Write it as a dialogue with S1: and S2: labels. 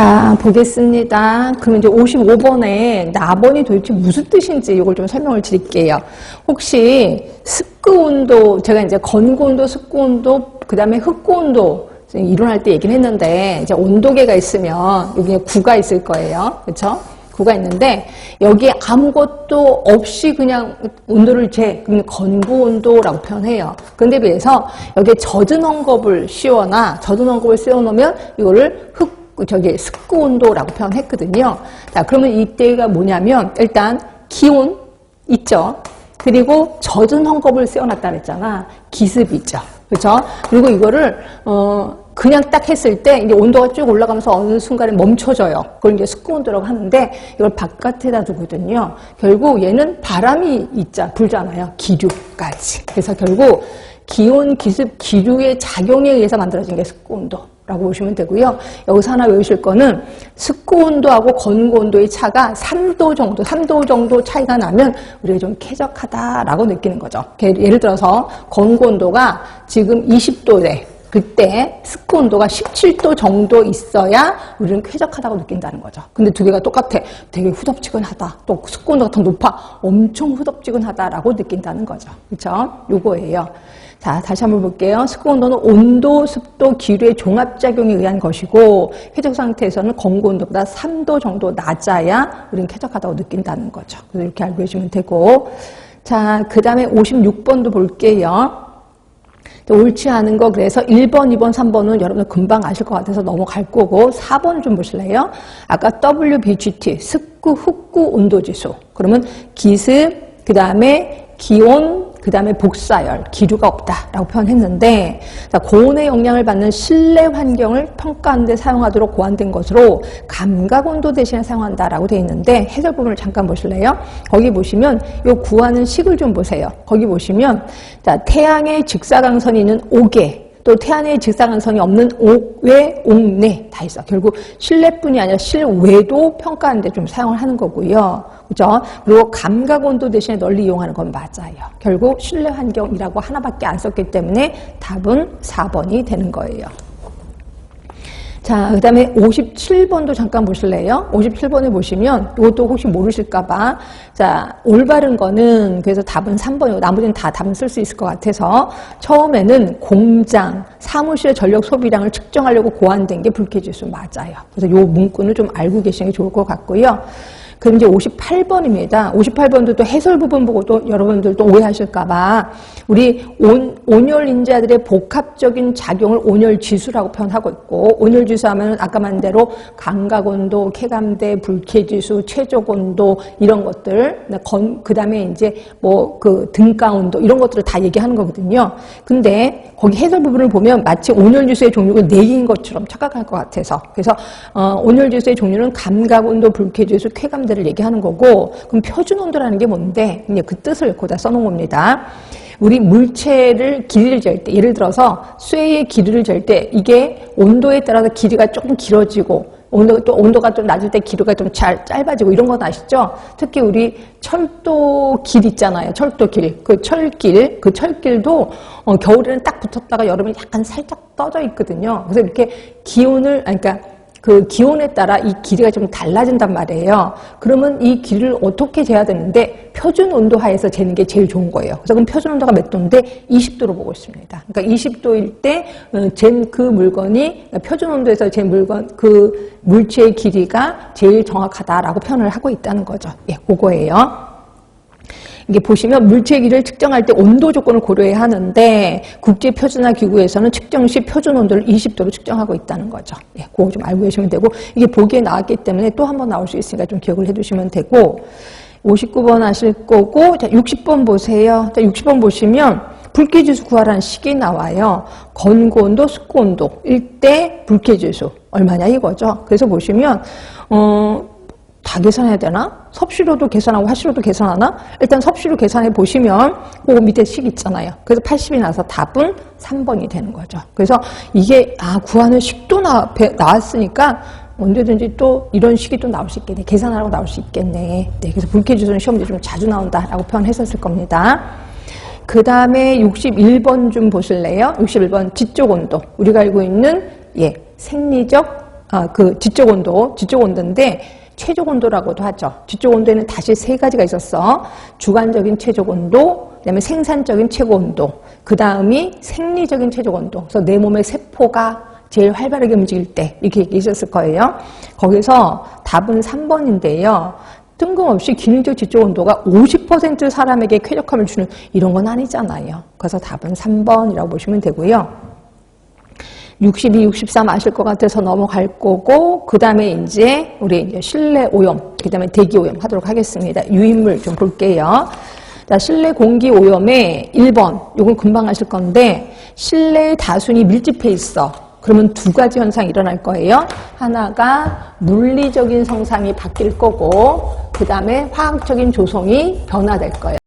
S1: 자, 보겠습니다. 그럼 이제 55번에 나번이 도대체 무슨 뜻인지 이걸 좀 설명을 드릴게요. 혹시 습구온도, 제가 이제 건구온도, 습구온도, 그 다음에 흑구온도 이론할 때 얘기를 했는데, 이제 온도계가 있으면 여기에 구가 있을 거예요. 그렇죠? 구가 있는데, 여기에 아무것도 없이 그냥 온도를 그러면 건구온도라고 표현해요. 그런데 비해서 여기에 젖은 헝겊을 씌워나, 젖은 헝겊을 씌워놓으면 이거를 습구온도라고 표현했거든요. 자, 그러면 이때가 뭐냐면, 일단 기온 있죠. 그리고 젖은 헝겊을 씌워놨다 그랬잖아. 기습이죠. 그렇죠? 그리고 이거를 그냥 딱 했을 때 이제 온도가 쭉 올라가면서 어느 순간에 멈춰져요. 그걸 이제 습구온도라고 하는데 이걸 바깥에다 두거든요. 결국 얘는 바람이 불잖아요. 기류까지. 그래서 결국 기온, 기습, 기류의 작용에 의해서 만들어진 게 습구온도라고 보시면 되고요. 여기서 하나 외우실 거는 습구온도하고 건구온도의 차가 3도 정도 차이가 나면 우리가 좀 쾌적하다라고 느끼는 거죠. 예를 들어서 건구온도가 지금 20도래. 그때 습구온도가 17도 정도 있어야 우리는 쾌적하다고 느낀다는 거죠. 근데 두 개가 똑같아. 되게 후덥지근하다. 또 습구온도가 더 높아. 엄청 후덥지근하다라고 느낀다는 거죠. 그렇죠? 요거예요. 자, 다시 한번 볼게요. 습구온도는 온도, 습도, 기류의 종합작용에 의한 것이고 쾌적 상태에서는 건구온도보다 3도 정도 낮아야 우리는 쾌적하다고 느낀다는 거죠. 그래서 이렇게 알고 계시면 되고, 자, 그 다음에 56번도 볼게요. 옳지 않은 거, 그래서 1번, 2번, 3번은 여러분들 금방 아실 것 같아서 넘어갈 거고, 4번 좀 보실래요? 아까 WBGT, 습구, 흑구 온도지수. 그러면 기습, 그 다음에 기온, 그 다음에 복사열, 기류가 없다라고 표현했는데, 자, 고온의 영향을 받는 실내 환경을 평가하는 데 사용하도록 고안된 것으로 감각온도 대신에 사용한다라고 되어 있는데, 해설 부분을 잠깐 보실래요? 거기 보시면 이 구하는 식을 좀 보세요. 거기 보시면, 자, 태양의 직사광선이 있는 옥외, 또 태양의 직사광선이 없는 옥외, 옥내 다 있어. 결국 실내뿐이 아니라 실외도 평가하는 데 좀 사용을 하는 거고요. 그죠? 그리고 감각온도 대신에 널리 이용하는 건 맞아요. 결국 실내 환경이라고 하나밖에 안 썼기 때문에 답은 4번이 되는 거예요. 자, 그 다음에 57번도 잠깐 보실래요? 57번에 보시면 이것도 혹시 모르실까봐, 자, 올바른 거는 그래서 답은 3번이고 나머지는 다 답은 쓸 수 있을 것 같아서 처음에는 공장, 사무실의 전력 소비량을 측정하려고 고안된 게 불쾌지수 맞아요. 그래서 이 문구는 좀 알고 계시는 게 좋을 것 같고요. 그럼 이제 58번입니다. 58번도 또 해설 부분 보고 또 여러분들도 오해하실까봐 우리 온열인자들의 복합적인 작용을 온열지수라고 표현하고 있고, 온열지수 하면 아까 말한 대로 감각온도, 쾌감대, 불쾌지수, 최적온도 이런 것들, 그 다음에 이제 뭐 그 등가온도 이런 것들을 다 얘기하는 거거든요. 근데 거기 해설 부분을 보면 마치 온열지수의 종류가 4개인 것처럼 착각할 것 같아서, 그래서 온열지수의 종류는 감각온도, 불쾌지수, 쾌감대 를 얘기하는 거고, 그럼 표준온도라는 게 뭔데? 이제 그 뜻을 거기다 써놓은 겁니다. 우리 물체를 길이를 잴 때, 예를 들어서 쇠의 길이를 잴 때 이게 온도에 따라서 길이가 조금 길어지고 온도가 좀 낮을 때 길이가 좀 짧아지고 이런 건 아시죠? 특히 우리 철도 길 있잖아요. 철도 길. 그 철길도 겨울에는 딱 붙었다가 여름에 약간 살짝 떠져 있거든요. 그래서 이렇게 그러니까 그 기온에 따라 이 길이가 좀 달라진단 말이에요. 그러면 이 길이를 어떻게 재야 되는데 표준 온도 하에서 재는 게 제일 좋은 거예요. 그래서 그럼 표준 온도가 몇 도인데 20도로 보고 있습니다. 그러니까 20도일 때 잰 그 물건이 표준 온도에서 잰 물건 그 물체의 길이가 제일 정확하다라고 표현을 하고 있다는 거죠. 예, 그거예요. 이게 보시면 물체 길이를 측정할 때 온도 조건을 고려해야 하는데 국제표준화기구에서는 측정 시 표준 온도를 20도로 측정하고 있다는 거죠. 예, 그거 좀 알고 계시면 되고, 이게 보기에 나왔기 때문에 또 한 번 나올 수 있으니까 좀 기억을 해두시면 되고, 59번 하실 거고, 자, 60번 보세요. 자, 60번 보시면 불쾌지수 구하라는 식이 나와요. 건구온도, 습구온도일 때 불쾌지수 얼마냐 이거죠. 그래서 보시면 다 계산해야 되나? 섭씨로도 계산하고 하씨로도 계산하나? 일단 섭씨로 계산해 보시면 그 밑에 식 있잖아요. 그래서 80이 나서 답은 3번이 되는 거죠. 그래서 이게 구하는 식도 나왔으니까 언제든지 또 이런 식이 또 나올 수 있겠네. 계산하라고 나올 수 있겠네. 네, 그래서 불쾌지수는 시험지 좀 자주 나온다라고 표현했었을 겁니다. 그 다음에 61번 좀 보실래요? 61번 지적 온도. 우리가 알고 있는 생리적 지적 온도인데 최적 온도라고도 하죠. 지적 온도에는 다시 세 가지가 있었어. 주관적인 최적 온도, 그다음에 생산적인 최고 온도, 그 다음이 생리적인 최적 온도. 그래서 내 몸의 세포가 제일 활발하게 움직일 때 이렇게 얘기하셨을 거예요. 거기서 답은 3번인데요. 뜬금없이 기능적 지적 온도가 50% 사람에게 쾌적함을 주는 이런 건 아니잖아요. 그래서 답은 3번이라고 보시면 되고요. 62, 63 아실 것 같아서 넘어갈 거고, 그 다음에 이제 우리 이제 실내 오염, 그 다음에 대기 오염 하도록 하겠습니다. 유인물 좀 볼게요. 자, 실내 공기 오염의 1번, 요건 금방 아실 건데, 실내에 다순이 밀집해 있어. 그러면 두 가지 현상이 일어날 거예요. 하나가 물리적인 성상이 바뀔 거고, 그 다음에 화학적인 조성이 변화될 거예요.